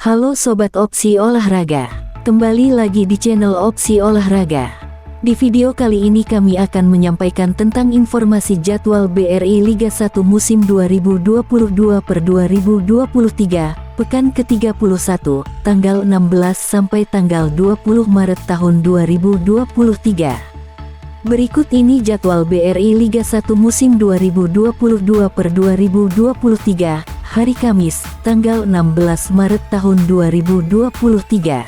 Halo Sobat Opsi Olahraga, kembali lagi di channel Opsi Olahraga. Di video kali ini kami akan menyampaikan tentang informasi jadwal BRI Liga 1 musim 2022/2023, pekan ke-31, tanggal 16 sampai tanggal 20 Maret tahun 2023. Berikut ini jadwal BRI Liga 1 musim 2022/2023, hari Kamis, tanggal 16 Maret tahun 2023.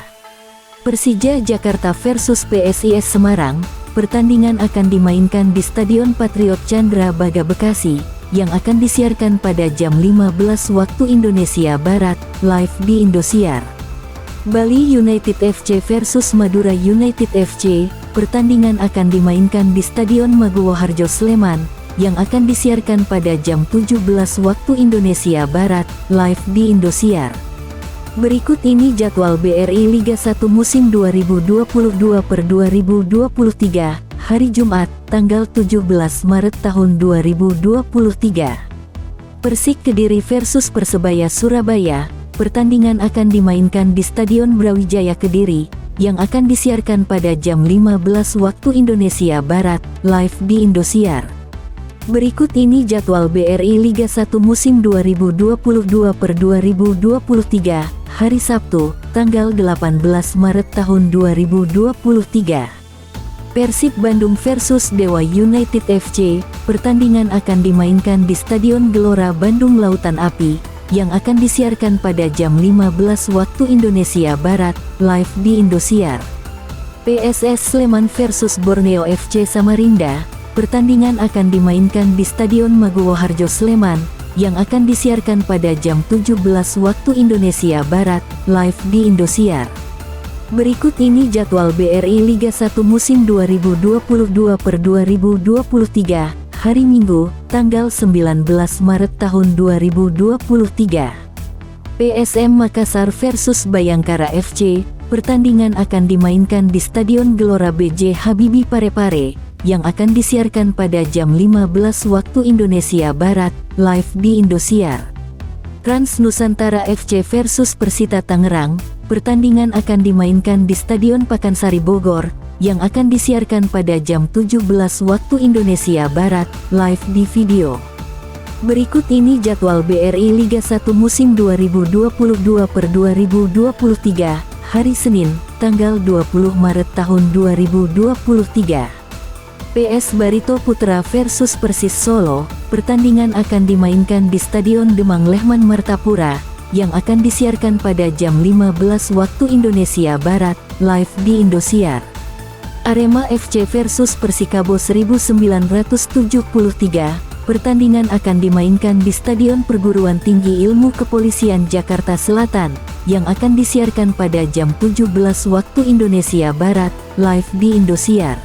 Persija Jakarta versus PSIS Semarang. Pertandingan akan dimainkan di Stadion Patriot Candrabaga Bekasi, yang akan disiarkan pada jam 15 waktu Indonesia Barat, live di Indosiar. Bali United FC versus Madura United FC. Pertandingan akan dimainkan di Stadion Maguwo Harjo Sleman, yang akan disiarkan pada jam 17 waktu Indonesia Barat, live di Indosiar. Berikut ini jadwal BRI Liga 1 musim 2022/2023, hari Jumat, tanggal 17 Maret tahun 2023. Persik Kediri versus Persebaya Surabaya. Pertandingan akan dimainkan di Stadion Brawijaya Kediri, yang akan disiarkan pada jam 15 waktu Indonesia Barat, live di Indosiar. Berikut ini jadwal BRI Liga 1 musim 2022/2023, hari Sabtu, tanggal 18 Maret tahun 2023. Persib Bandung versus Dewa United FC. Pertandingan akan dimainkan di Stadion Gelora Bandung Lautan Api, yang akan disiarkan pada jam 15 waktu Indonesia Barat, live di Indosiar. PSS Sleman versus Borneo FC Samarinda. Pertandingan akan dimainkan di Stadion Maguwo Harjo Sleman, yang akan disiarkan pada jam 17 waktu Indonesia Barat, live di Indosiar. Berikut ini jadwal BRI Liga 1 musim 2022/2023, hari Minggu, tanggal 19 Maret tahun 2023. PSM Makassar versus Bayangkara FC. Pertandingan akan dimainkan di Stadion Gelora B.J. Habibie Parepare, yang akan disiarkan pada jam 15 waktu Indonesia Barat, live di Indosiar. Trans Nusantara FC versus Persita Tangerang. Pertandingan akan dimainkan di Stadion Pakansari Bogor, yang akan disiarkan pada jam 17 waktu Indonesia Barat, live di video. Berikut ini jadwal BRI Liga 1 musim 2022/2023, hari Senin, tanggal 20 Maret tahun 2023. PS Barito Putra versus Persis Solo. Pertandingan akan dimainkan di Stadion Demang Lehman Martapura, yang akan disiarkan pada jam 15 waktu Indonesia Barat, live di Indosiar. Arema FC versus Persikabo 1973. Pertandingan akan dimainkan di Stadion Perguruan Tinggi Ilmu Kepolisian Jakarta Selatan, yang akan disiarkan pada jam 17 waktu Indonesia Barat, live di Indosiar.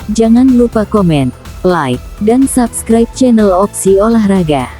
Jangan lupa komen, like, dan subscribe channel Opsi Olahraga.